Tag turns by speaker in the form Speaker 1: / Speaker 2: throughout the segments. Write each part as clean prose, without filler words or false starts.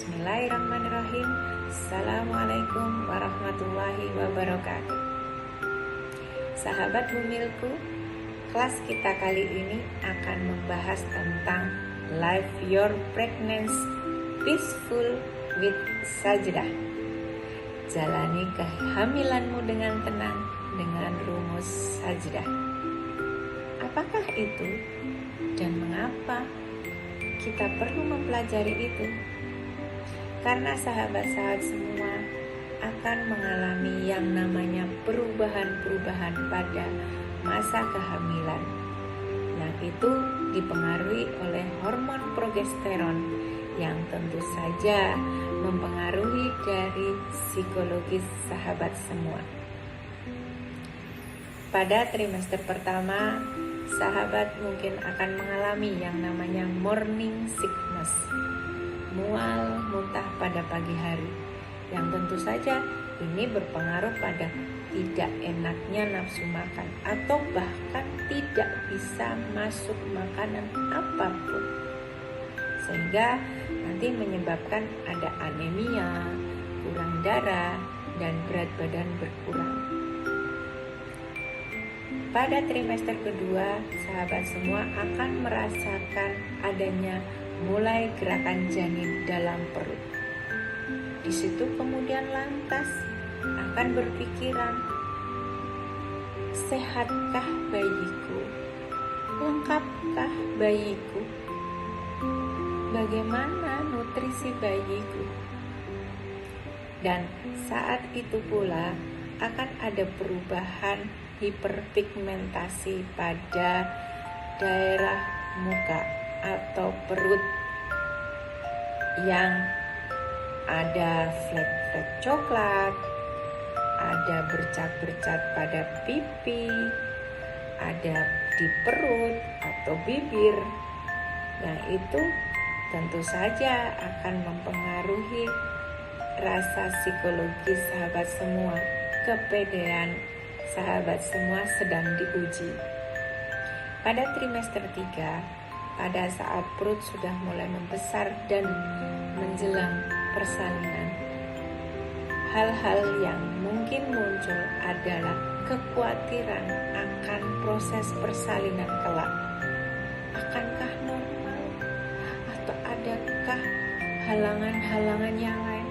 Speaker 1: Bismillahirrahmanirrahim. Assalamualaikum warahmatullahi wabarakatuh. Sahabat Bumilku, kelas kita kali ini akan membahas tentang Live Your Pregnancy Peaceful with Sajdah. Jalani kehamilanmu dengan tenang dengan rumus sajdah. Apakah itu dan mengapa kita perlu mempelajari itu? Karena sahabat-sahabat semua akan mengalami yang namanya perubahan-perubahan pada masa kehamilan, yang itu dipengaruhi oleh hormon progesteron yang tentu saja mempengaruhi dari psikologis sahabat semua. Pada trimester pertama, sahabat mungkin akan mengalami yang namanya morning sickness, mual muntah pada pagi hari, yang tentu saja ini berpengaruh pada tidak enaknya nafsu makan atau bahkan tidak bisa masuk makanan apapun, sehingga nanti menyebabkan ada anemia, kurang darah, dan berat badan berkurang. Pada trimester kedua, sahabat semua akan merasakan adanya mulai gerakan janin dalam perut. Di situ kemudian lantas akan berpikiran, sehatkah bayiku? Lengkapkah bayiku? Bagaimana nutrisi bayiku? Dan saat itu pula akan ada perubahan hiperpigmentasi pada daerah muka atau perut, yang ada flek-flek coklat, ada bercat-bercat pada pipi, ada di perut atau bibir. Nah, itu tentu saja akan mempengaruhi rasa psikologis sahabat semua. Kepedean sahabat semua sedang diuji. Pada trimester 3, pada saat perut sudah mulai membesar dan menjelang persalinan, hal-hal yang mungkin muncul adalah kekhawatiran akan proses persalinan kelak. Akankah normal? Atau adakah halangan-halangan yang lain?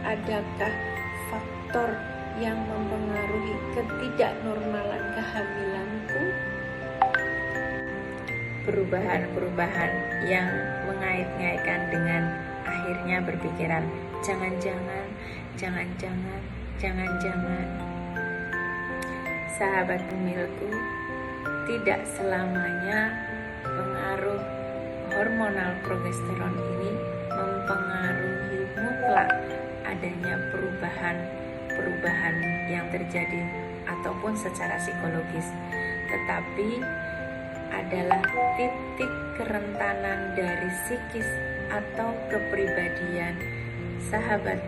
Speaker 1: Adakah faktor yang mempengaruhi ketidaknormalan kehamilanku? Perubahan-perubahan yang mengait-ngaitkan dengan akhirnya berpikiran, jangan-jangan. Sahabat Bumilku, tidak selamanya pengaruh hormonal progesteron ini mempengaruhi mutlak adanya perubahan yang terjadi ataupun secara psikologis, tetapi adalah titik kerentanan dari psikis atau kepribadian sahabat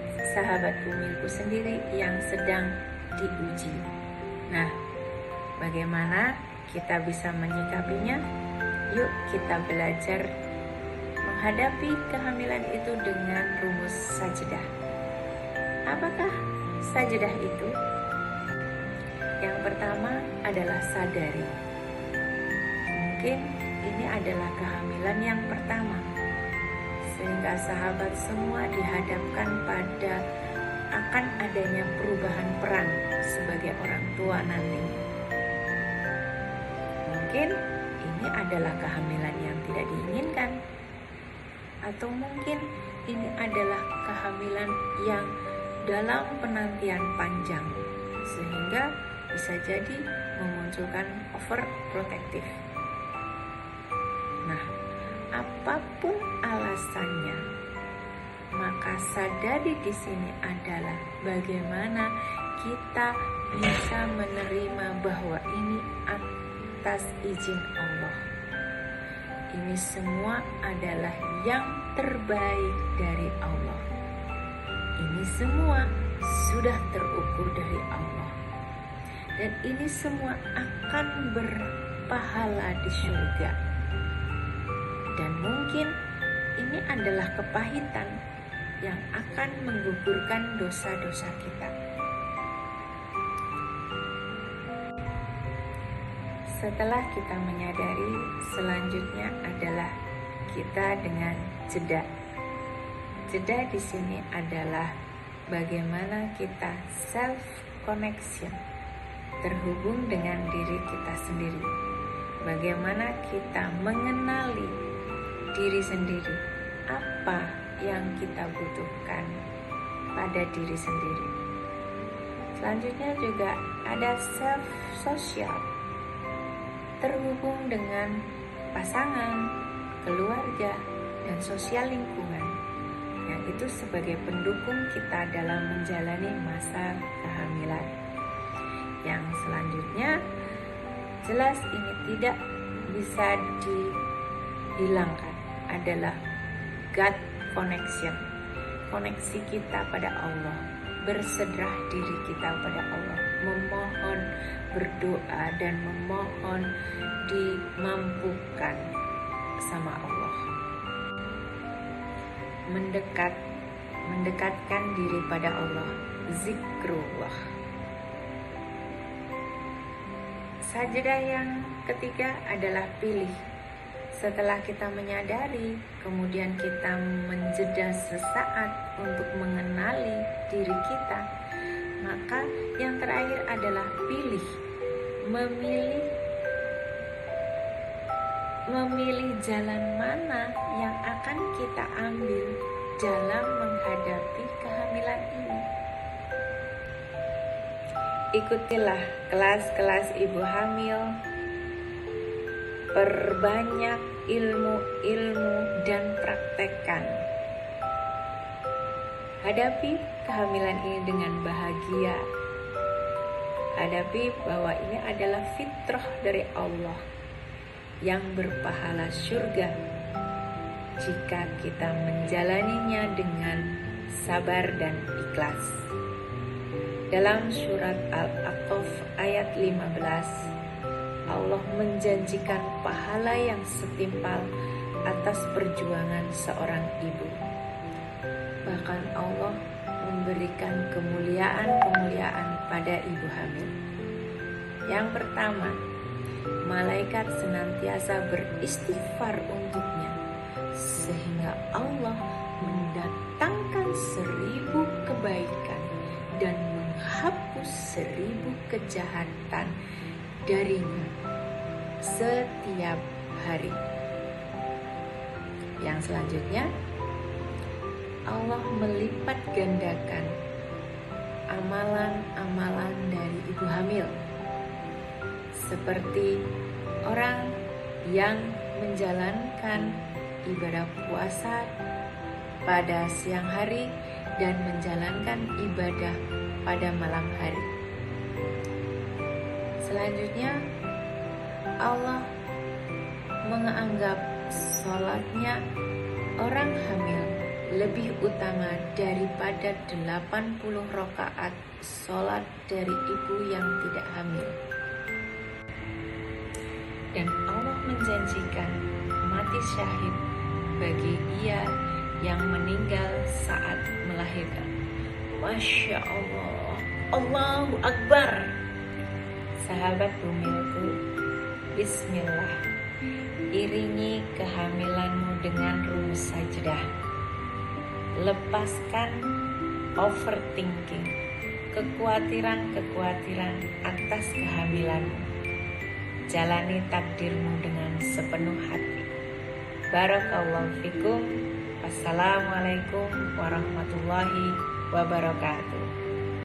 Speaker 1: Bumilku sendiri yang sedang diuji. Nah, bagaimana kita bisa menyikapinya? Yuk kita belajar menghadapi kehamilan itu dengan rumus sajdah. Apakah sajdah itu? Yang pertama adalah sadari. Mungkin ini adalah kehamilan yang pertama, sehingga sahabat semua dihadapkan pada akan adanya perubahan peran sebagai orang tua nanti. Mungkin ini adalah kehamilan yang tidak diinginkan, atau mungkin ini adalah kehamilan yang dalam penantian panjang, sehingga bisa jadi memunculkan overprotective. Nah, apapun alasannya, maka sadari di sini adalah bagaimana kita bisa menerima bahwa ini atas izin Allah. Ini semua adalah yang terbaik dari Allah. Ini semua sudah terukur dari Allah. Dan ini semua akan berpahala di surga. Dan mungkin ini adalah kepahitan yang akan menggugurkan dosa-dosa kita. Setelah kita menyadari, selanjutnya adalah kita dengan jeda. Jeda di sini adalah bagaimana kita self connection, terhubung dengan diri kita sendiri. Bagaimana kita mengenali diri sendiri, apa yang kita butuhkan pada diri sendiri. Selanjutnya juga ada self social, terhubung dengan pasangan, keluarga, dan sosial lingkungan, yang itu sebagai pendukung kita dalam menjalani masa kehamilan. Yang selanjutnya, jelas ini tidak bisa dihilangkan, adalah God connection, koneksi kita pada Allah, berserah diri kita pada Allah, memohon, berdoa, dan memohon dimampukan sama Allah. Mendekatkan diri pada Allah, zikrullah. Sajadah yang ketiga adalah pilih. Setelah kita menyadari, kemudian kita menjeda sesaat untuk mengenali diri kita, maka yang terakhir adalah pilih. Memilih jalan mana yang akan kita ambil dalam menghadapi kehamilan ini. Ikutilah kelas-kelas ibu hamil, perbanyak ilmu-ilmu dan praktekkan. Hadapi kehamilan ini dengan bahagia. Hadapi bahwa ini adalah fitrah dari Allah yang berpahala surga jika kita menjalaninya dengan sabar dan ikhlas. Dalam surat Al-A'raf ayat 15, Allah menjanjikan pahala yang setimpal atas perjuangan seorang ibu. Bahkan Allah memberikan kemuliaan pada ibu hamil. Yang pertama, malaikat senantiasa beristighfar untuknya, sehingga Allah mendatangkan 1000 kebaikan dan menghapus 1000 kejahatan darinya setiap hari. Yang selanjutnya, Allah melipat gandakan amalan-amalan dari ibu hamil, seperti orang yang menjalankan ibadah puasa pada siang hari dan menjalankan ibadah pada malam hari. Selanjutnya, Allah menganggap sholatnya orang hamil lebih utama daripada 80 rakaat sholat dari ibu yang tidak hamil. Dan Allah menjanjikan mati syahid bagi ia yang meninggal saat melahirkan. Masya Allah, Allahu Akbar. Sahabat bumilku, bismillah, iringi kehamilanmu dengan rumus sajadah. Lepaskan overthinking, kekhawatiran atas kehamilanmu. Jalani takdirmu dengan sepenuh hati. Barakallahu fikum. Wassalamualaikum warahmatullahi wabarakatuh.